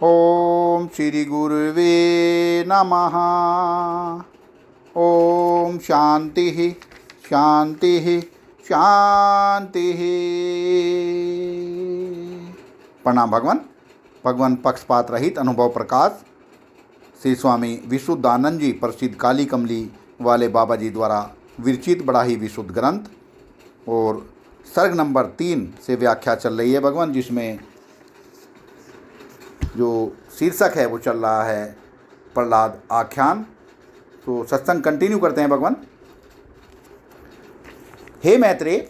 ओम श्री गुरुवे नमः। ओम शांति शांति शांति। प्रणाम भगवान। भगवान पक्षपात रहित अनुभव प्रकाश श्री स्वामी विशुद्धानंद जी प्रसिद्ध काली कमली वाले बाबा जी द्वारा विरचित बड़ा ही विशुद्ध ग्रंथ और सर्ग नंबर 3 से व्याख्या चल रही है भगवान, जिसमें जो शीर्षक है वो चल रहा है प्रहलाद आख्यान। तो सत्संग कंटिन्यू करते हैं भगवान। हे मैत्रेय,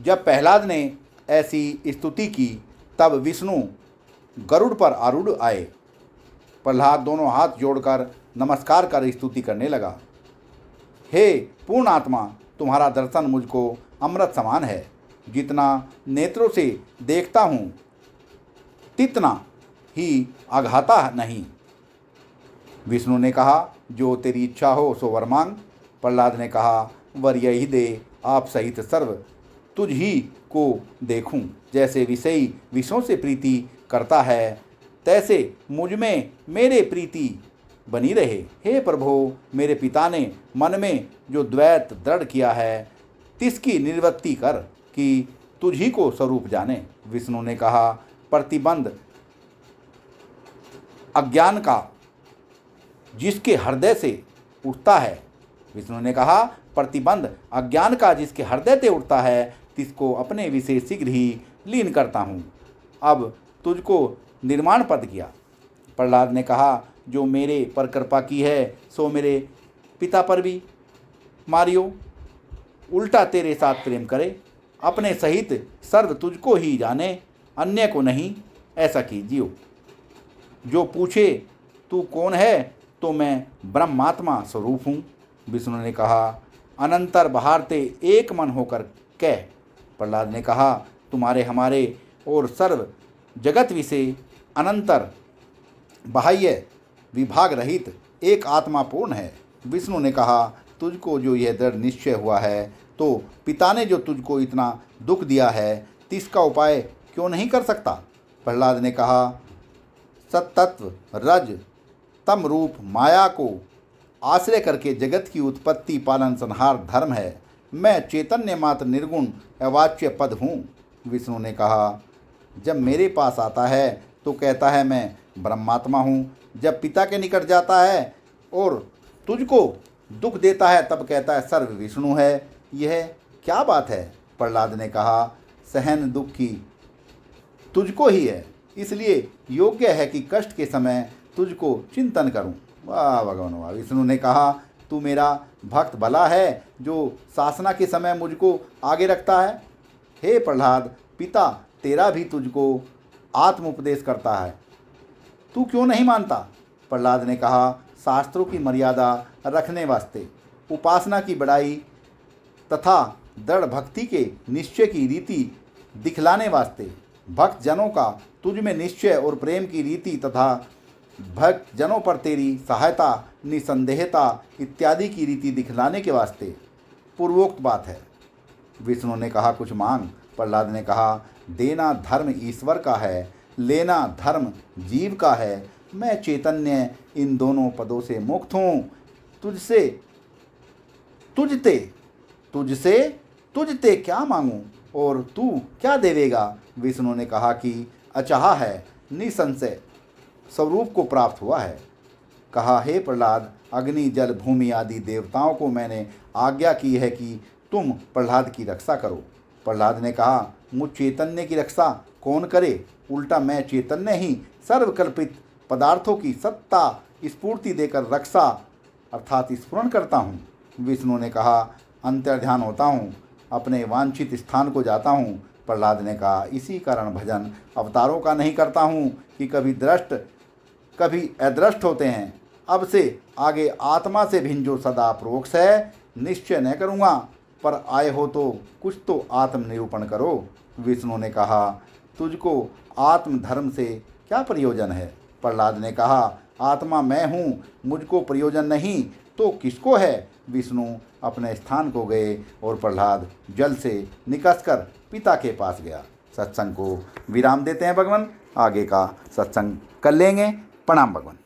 जब प्रहलाद ने ऐसी स्तुति की तब विष्णु गरुड़ पर आरूढ़ आए। प्रहलाद दोनों हाथ जोड़कर नमस्कार कर स्तुति करने लगा। हे पूर्ण आत्मा, तुम्हारा दर्शन मुझको अमृत समान है। जितना नेत्रों से देखता हूँ तितना ही आघाता नहीं। विष्णु ने कहा, जो तेरी इच्छा हो सो वर मांग। प्रहलाद ने कहा, वर यही दे, आप सहित सर्व तुझ ही को देखूं। जैसे विषयी विषयों से प्रीति करता है तैसे मुझ में मेरे प्रीति बनी रहे। हे प्रभो, मेरे पिता ने मन में जो द्वैत दृढ़ किया है तिसकी निवृत्ति कर कि तुझ ही को स्वरूप जाने। विष्णु ने कहा, प्रतिबंध अज्ञान का जिसके हृदय से उठता है। विष्णु ने कहा, प्रतिबंध अज्ञान का जिसके हृदय से उठता है तिसको अपने विषय शीघ्र ही लीन करता हूँ। अब तुझको निर्माण पद किया। प्रहलाद ने कहा, जो मेरे पर कृपा की है सो मेरे पिता पर भी मारियो। उल्टा तेरे साथ प्रेम करे, अपने सहित सर्व तुझको ही जाने, अन्य को नहीं, ऐसा कीजियो। जो पूछे तू कौन है तो मैं ब्रह्मात्मा स्वरूप हूँ। विष्णु ने कहा, अनंतर बहारते एक मन होकर कह। प्रहलाद ने कहा, तुम्हारे हमारे और सर्व जगत विषय अनंतर बाह्य विभाग रहित एक आत्मा पूर्ण है। विष्णु ने कहा, तुझको जो यह दृढ़ निश्चय हुआ है तो पिता ने जो तुझको इतना दुख दिया है तिसका उपाय क्यों नहीं कर सकता। प्रहलाद ने कहा, सत्तत्व रज तम रूप माया को आश्रय करके जगत की उत्पत्ति पालन संहार धर्म है। मैं चैतन्य मात्र निर्गुण अवाच्य पद हूँ। विष्णु ने कहा, जब मेरे पास आता है तो कहता है मैं ब्रह्मात्मा हूँ, जब पिता के निकट जाता है और तुझको दुख देता है तब कहता है सर्व विष्णु है। यह क्या बात है। प्रहलाद ने कहा, सहन दुख की तुझको ही है, इसलिए योग्य है कि कष्ट के समय तुझको चिंतन करूं। वाह भगवान वाह। विष्णु ने कहा, तू मेरा भक्त भला है जो शासना के समय मुझको आगे रखता है। हे प्रहलाद, पिता तेरा भी तुझको आत्म उपदेश करता है, तू क्यों नहीं मानता। प्रहलाद ने कहा, शास्त्रों की मर्यादा रखने वास्ते, उपासना की बड़ाई तथा दृढ़ भक्ति के निश्चय की रीति दिखलाने वास्ते, भक्त जनों का तुझ में निश्चय और प्रेम की रीति तथा भक्त जनों पर तेरी सहायता निसंदेहता इत्यादि की रीति दिखलाने के वास्ते पूर्वोक्त बात है। विष्णु ने कहा, कुछ मांग। प्रहलाद ने कहा, देना धर्म ईश्वर का है, लेना धर्म जीव का है। मैं चैतन्य इन दोनों पदों से मुक्त हूँ। तुझते क्या मांगूं और तू क्या देवेगा। विष्णु ने कहा कि अचाहा है, निसंशय स्वरूप को प्राप्त हुआ है। कहा, हे प्रहलाद, अग्नि जल भूमि आदि देवताओं को मैंने आज्ञा की है कि तुम प्रहलाद की रक्षा करो। प्रहलाद ने कहा, मुझ चैतन्य की रक्षा कौन करे, उल्टा मैं चैतन्य ही सर्वकल्पित पदार्थों की सत्ता स्फूर्ति देकर रक्षा अर्थात स्फुरण करता हूँ। विष्णु ने कहा, अंतर्ध्यान होता हूँ, अपने वांछित स्थान को जाता हूँ। प्रहलाद ने कहा, इसी कारण भजन अवतारों का नहीं करता हूँ कि कभी दृष्ट कभी अदृष्ट होते हैं। अब से आगे आत्मा से भिन्न जो सदा प्रोक्ष है निश्चय न करूँगा, पर आए हो तो कुछ तो आत्म निरूपण करो। विष्णु ने कहा, तुझको आत्मधर्म से क्या प्रयोजन है। प्रहलाद ने कहा, आत्मा मैं हूँ, मुझको प्रयोजन नहीं तो किसको है। विष्णु अपने स्थान को गए और प्रहलाद जल से निकसकर पिता के पास गया। सत्संग को विराम देते हैं भगवान। आगे का सत्संग कर लेंगे। प्रणाम भगवान।